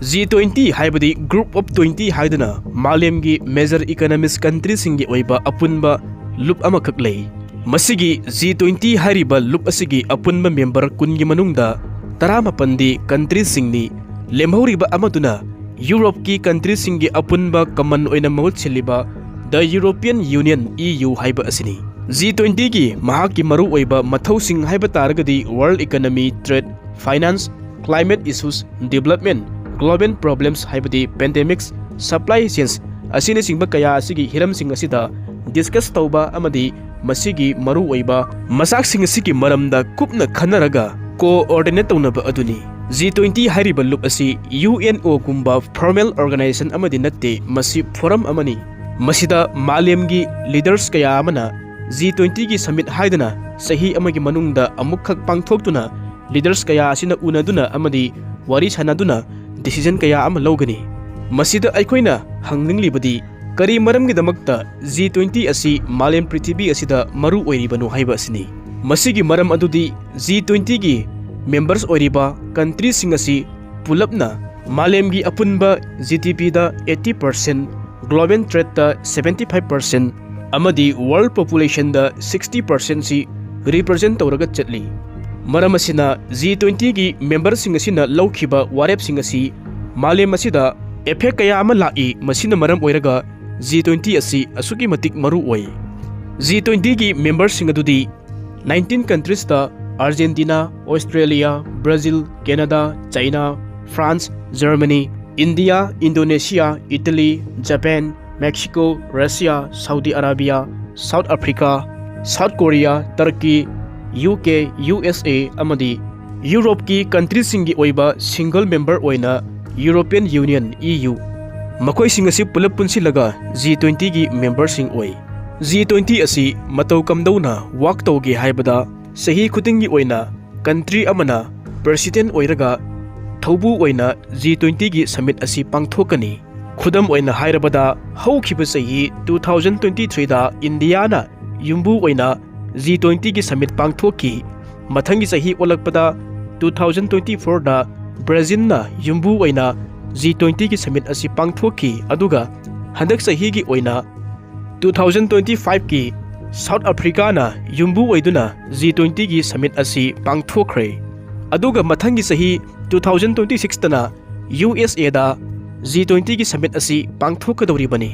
G20 haibadi Group of 20 haiduna malemgi major economist countries singi oiba apunba loop amakak lei. Masigi G20 hariba loop asigi apunba member kungi manungda taramapandi countries singni lemhoriba amaduna Europe ki countries singi apunba kaman oina mahut siliba the European Union EU haiba asini. G20 ki mahaki maru oiba mathau sing haiba taragadi world economy, trade, finance, climate issues, development, global problems haibadi pandemics, supply chains asina singba kaya asigi hiram sing asida discuss tauba amadi masigi maru oiba masak sing asigi maramda kupna khanaraga coordinate taunaba aduni. G20 hariba loop asi UNO kumba formal organization amadi natte masi forum amani. Masida malemgi leaders kaya amana G20 ki summit haidana sahi amagi manungda amukhak pangthoktuna leaders kaya asina unaduna amadi wari sanaduna decision kaya ama lawgani. Masida aikoina hangnginglibadi kari maramgidamakta G20 asi malem prithibi asida maru oiribanu haiba asini. Masigi maram adudi G20 gi members oiriba countries sing asi pulapna malemgi apunba GDP da 80%, global trade da 75%, amadi world population da 60% si represent tawraga chatli. Maram asina G20 gi members sing asina lawkhiba warep sing asi malem asida effect kaya ama lai masina maram oiraga G20 asi asuki matik maru oi. G20 gi members sing adudi 19 countries da Argentina, Australia, Brazil, Canada, China, France, Germany, India, Indonesia, Italy, Japan, Mexico, Russia, Saudi Arabia, South Africa, South Korea, Turkey, UK, USA amadi Europe ki countries singi oiba single member oina European Union EU makoi sing asi pulap punsilaga G20 gi member sing oi. G20 asi matau kamdauna wak tawgi haibada sahi khutingi oina country amana president oiraga thaubu oina G20 gi summit asi pangthokani. Khudam oina hairabada haukhiba sahi 2023 da India na yumbu oina G20 gi summit pangthoki. Mathangi sahi olakpada 2024 da Brazil na yumbu oina G20 gi summit asi pangthoki aduga handak sahi gi oina 2025 ki South Africa na yumbu oiduna G20 gi summit asi pangthokre. Aduga mathangi sahi 2026 tana USA da G20 gi summit asi pangthokadori bani.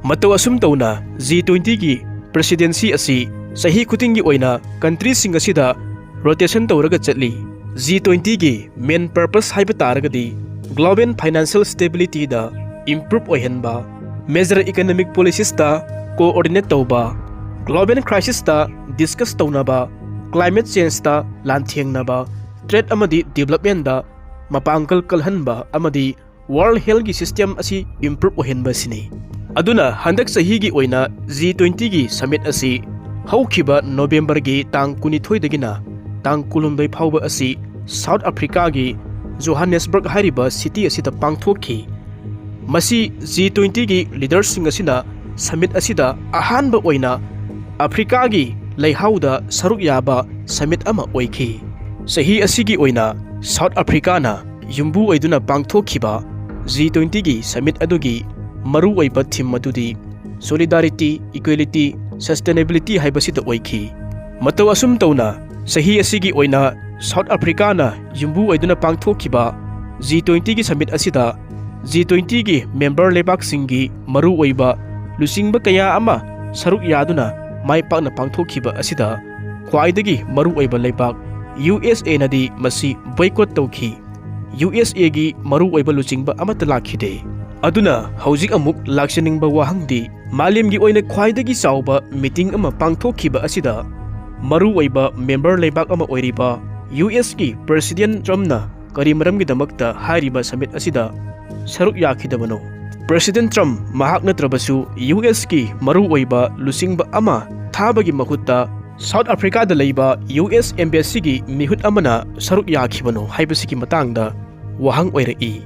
Matau asum tauna G20 gi presidency asi sahi khutingi oina countries sing asida rotation tawraga chatli. G20 gi main purpose haiba taragadi global financial stability da improve oihanba, major economic policies da coordinate tawba, global crisis da discuss tawnaba, climate change da lanthiengnaba, trade amadi development da mapangkal kalhanba amadi world health gi system asi improve oihanba sini. Aduna handak sahi gi oina G20 gi summit asi haukhiba November gi tang 12 dagina tang 12 phauba asi South Africa gi Johannesburg hariba city asida pangthokhi. Masi G20 gi leaders sing asina summit asida ahanba oina Africa gi leihauda saruk yaba summit ama oikhi. Sahi asigi oina South Africa na yumbu oiduna pangthokhiba G20 gi summit adugi maru oiba theme madudi solidarity, equality, sustainability haibasida oikhi. Matau asum tauna sahi asigi oina South Africa na yumbu oiduna pangthokhiba G20 gi summit asida G20 gi member lebak singi maru oiba lusingba kaya ama saruk yaduna mai pakna pangthokhiba asida khwaidagi maru oiba lebak USA nadi masi boycott tawkhi. USA gi maru oiba lusingba amata lakhide. Aduna haujik amuk laksaningba wahangdi malemgi oina khwaidagi chawba meeting ama pangthokhiba asida maru oiba member lebak ama oiriba US ki President Trump na kari maramgi damakta hariba summit asida saruk yakhidabano. President Trump mahak natrabasu US ki maru oiba lusingba ama thabagi mahutta South Africa da leiba US embassy gi mihut amana saruk yakhibano haibasiki matangda wahang oirai.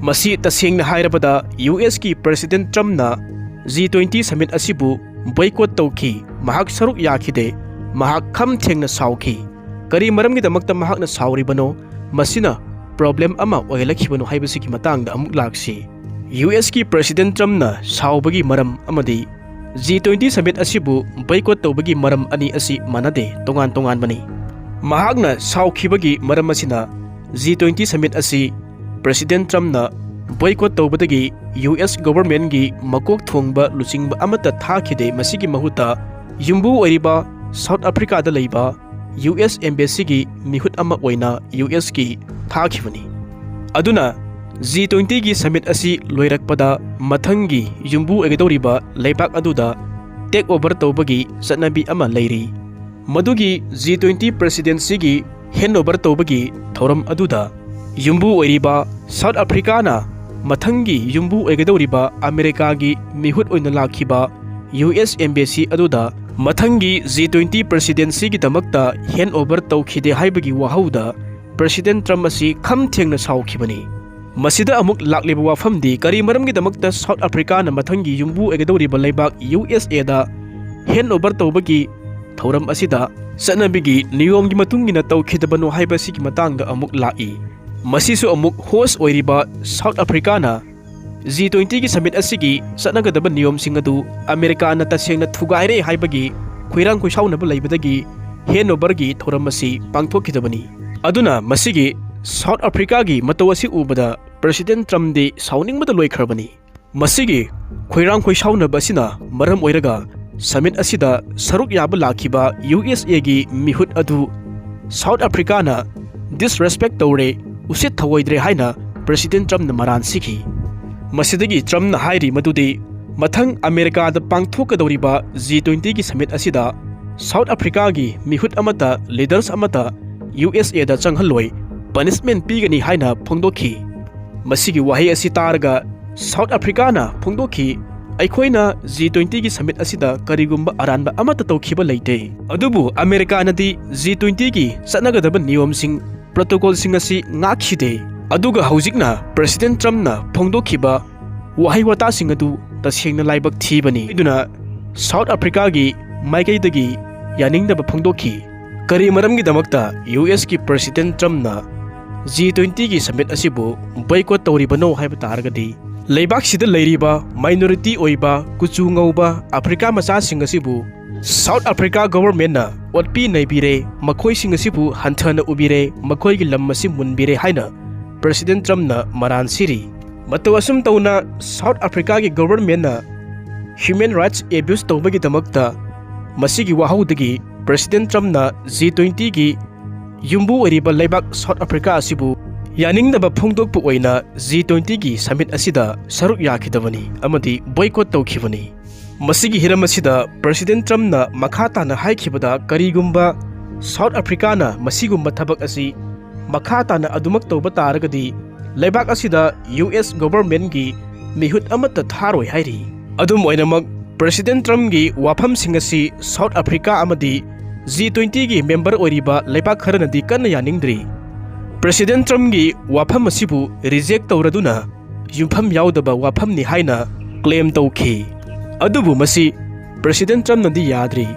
Masi tasengna hairabada US ki President Trump na G20 summit asibu boycott tawki mahak saruk yakhide mahak kham thengna sawki. Kari maramgi damakta mahakna sawribano masina problem ama oilakibano haibasigi matangda amuk laksi. US ki President Trump na saubagi maram amadi G20 summit asibu boycott tawbagi maram ani asi manade tongan bani. Mahagna Saokhibagi maram asina G20 summit asi President Trump na boycott tawbadagi US government gi makok thongba luchingba amata thakide masigi mahuta yumbu oiriba South Africa da leiba US embassy gi mihut ama oina US gi thakibani. Aduna G20 gi summit asi loirakpada mathangi yumbu egedoriba leibak aduda take over tawbagi satnabi ama leiri. Madugi G20 Presidency gi Handover tawbagi thoram aduda yumbu oiriba South Africa na mathangi yumbu egedoriba America gi mihut oina lakhiba US embassy aduda mathangi G20 Presidency gi damakta handover tawkhide haibagi wahauda President Trump asi khamthengna saokhibani. Masida amuk lakliba wafamdi kari maramgi damakta South Africa na mathangi yumbu egedoriba leibak USA da handover tawbagi thoram asida satnabigi niyomgi matungina tawkhidabano haibasigi matangda amuk lai. Masisu amuk host oiriba South Africa na G20 gi summit asigi satnagadaba niyom singadu America na tasengna thugaire haibagi khoirang khoisaunaba leibadagi handover gi thoram asi pangthokidabani. Aduna masigi South Africa gi matawasi ubada President Trump di sauningmada loikhrabani. Masigi khoirang khoisaunaba asina maram oiraga summit asida saruk yaba lakhiba USA gi mihut adu South Africa na disrespect tawre usit thawoidre haina President Trump na maran sikhi. Masidagi Trump na hairi madudi mathang America da pangthokadoriba G20 gi summit asida South Africa gi mihut amata leaders amata USA da changhaloi punishment pigani haina phongdokhi. Masigi wahi asi targa South Africa na phongdokhi aikhoina G20 gi summit asida karigumba aranba amata tawkhiba leite. Adubu America nadi G20 gi satnagadaba niyom sing protocol sing asi ngakhide. Aduga haujikna President Trump na phongdokhiba wahi wata sing adu tasengna laibak thibani. Iduna South Africa gi maikaidagi yaningdaba phongdokhi. Kari maramgi damakta US ki President Trump na G20 gi summit asibu boycott tawribano haiba targadi leibak sida leiriba minority oiba kuchu ngauba Africa macha sing asibu South Africa government na otpi naibire makhoi sing asibu hanthana ubire makhoi gi lam masi munbire haina President Trump na maran siri. Matawasum tawna South Africa gi government na human rights abuse tawbagi damakta masigi wahaudagi President Trump na G20 gi yumbu oiriba leibak South Africa asibu yaningnaba phongdokpu oina G20 gi summit asida saruk yakhidabani amadi boycott tawkhibani. Masigi hiram asida President Trump na makhata na haikhibada karigumba South Africa na masigumba thabak asi makhata na adumak tawba taragadi leibak asida US government gi mihut amata tharoi hairi. Adum oinamak President Trump gi wafam singasi South Africa amadi G20 gi member oiriba leibak kharanadi kanna yaningdri. President Trump gi wafam asibu reject tawraduna yumpham yaudaba wafam ni haina claim tawkhi. Adubu masi President Trump nadi yadri.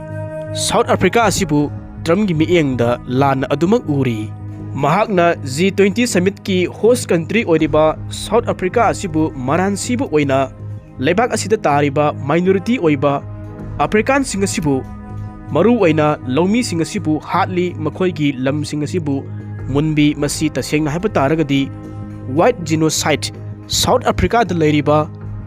South Africa asibu Trump gi miengda lan adumak uri. Mahakna G20 summit ki host country oiriba South Africa asibu maran sibu oina leibak asida tariba minority oiba African sing asibu maru oina lomi sing asibu hatli makhoi gi lam sing asibu munbi masi tasengna haiba taragadi white genocide South Africa da leiriba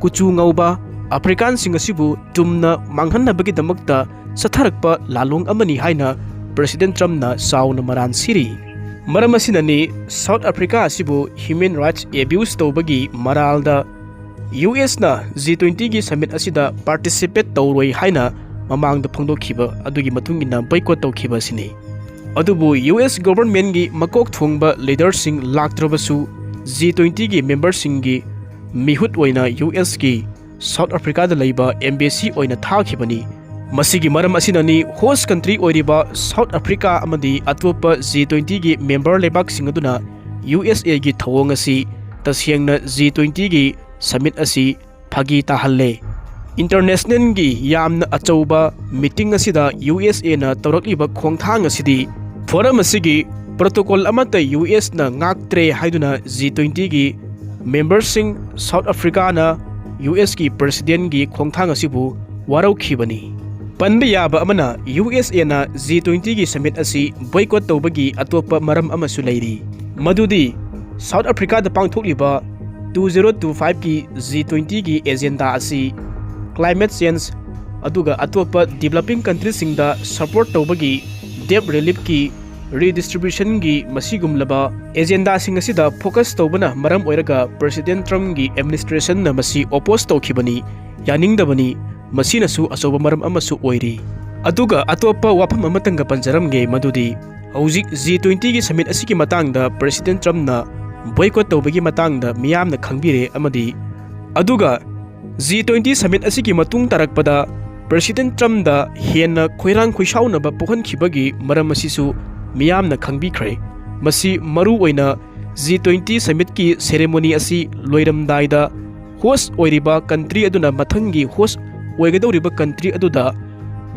kuchu ngauba African sing asibu tumna manghanabagi damakta satharakpa lalong amani haina President Trump na sauna maran siri. Maram asinani South Africa asibu human rights abuse tawbagi maralda US na G20 gi summit asida participate tawroi haina mamangda phongdokhiba adugi matungina boycott tawkhiba sini. Adubu US government gi makok thongba leaders sing laktrabasu G20 gi members sing gi mihut oina US gi South Africa da leiba embassy oina thakhibani. Masigi maram asinani host country oiriba South Africa amadi atopa G20 gi member leibak sing aduna USA gi thawong asi tasengna G20 gi summit asi phagi tahalle. International gi yamna achauba meeting asida USA na tawrakliba khongthang asidi forum asigi protocol amata US na ngaktre haiduna G20 gi members sing South Africa na US ki president gi khongthang asibu waraukibani. Panba yaba amana USA na G20 gi summit asi boycott tawbagi atopa maram amasu leiri. Madudi South Africa da pangthokliba 2025 ki G20 gi agenda asi climate change aduga atopa developing countries singda support tawbagi debt relief ki redistribution gi masigumlaba agenda sing asida focus tawbana maram oiraga President Trump gi administration na masi oppose tawkhibani yaningdabani masina su asoba maram amasu oiri. Aduga atopa wafam amatanga panjaramge madudi hauzik G20 gi summit asiki matangda President Trump na boycott tawbagi matangda miyamna khangbire amadi aduga G20 summit asiki matung tarakpada President Trump da hiena khoirang khoisauna ba pokhan khibagi maram asisu miyamna khangbikhre. Masi maru oina G20 summit ki ceremony asi loiramdai da host oiriba country aduna mathangi host oigadoriba country aduda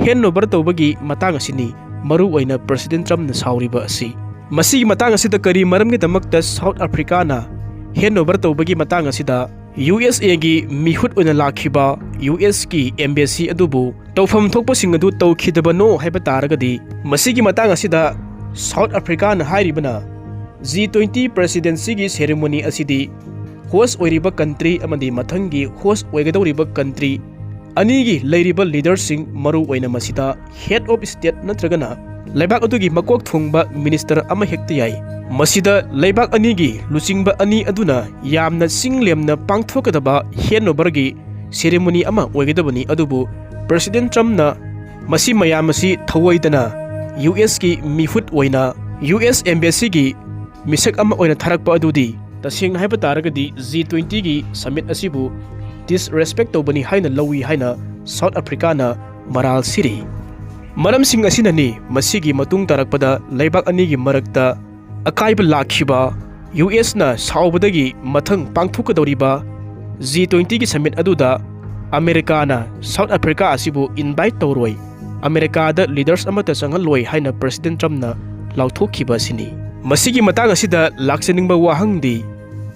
handover tawbagi matang asini maru oina President Trump na sauriba asi. Masi matang asida kari maramgi damakta South Africa na handover tawbagi matang asida USA gi mihut oina lakhiba US ki embassy adubu tawfam thokpa sing adu tawkhidaba no haiba taragadi masigi matang asida South Africa na hairibana G20 Presidency gi ceremony asidi host oiriba country amadi mathangi host oigadoriba country anigi leiriba leaders sing maru oina masida head of state natragana leibak adugi makok thungba minister ama hekta yai. Masida leibak anigi luchingba ani aduna yamna singlemna pangthokadaba handover gi ceremony ama oigadabani adubu President Trump na masi mayamasi thawaidana US ki mihut oina US embassy gi misak ama oina tharakpa adudi tasengna haiba taragadi G20 gi summit asibu disrespect tawbani haina lawi haina South Africa na maral siri. Maram sing asinani masigi matung tarakpada leibak anigi marakta akaiba lakhiba US na saubadagi mathang pangthokadoriba G20 gi summit aduda America na South Africa asibu invite tawroi America da leaders amata changaloi haina President Trump na lauthokhiba sini. Masigi matang asida laksaningba wahangdi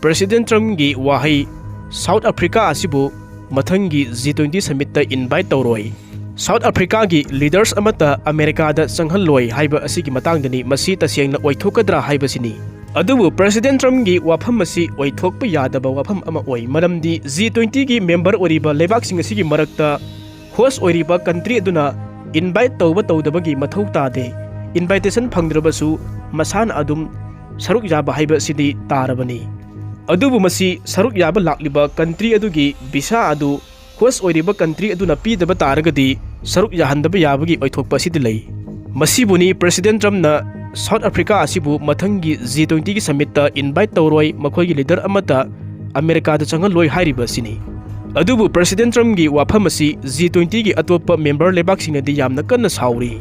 President Trump gi wahai South Africa asibu mathangi G20 summit ta invite tawroi South Africa gi leaders amata America da changaloi haiba asigi matangdani masi tasengna oithokadra haiba sini. Adubu President Trump gi wafam masi oithokpa yadaba wafam ama oi maramdi G20 gi member oriba leibak sing asigi marakta host oriba country aduna invite tawba tawdabagi mathau tade invitation phangdrabasu masan adum saruk yaba haiba sidi tarabani. Adubu masi saruk yaba lakliba country adugi visa adu host oiriba country aduna pidaba taragadi saruk yahandaba yabagi oithokpa sidi lei. Masibuni President Trump na South Africa asibu mathangi G20 gi summit ta invite tawroi makhoigi leader amata America da changaloi hairiba sini. Adubu President Trump gi wafam asi G20 gi atopa member lebak singadi yamna kanna sauri.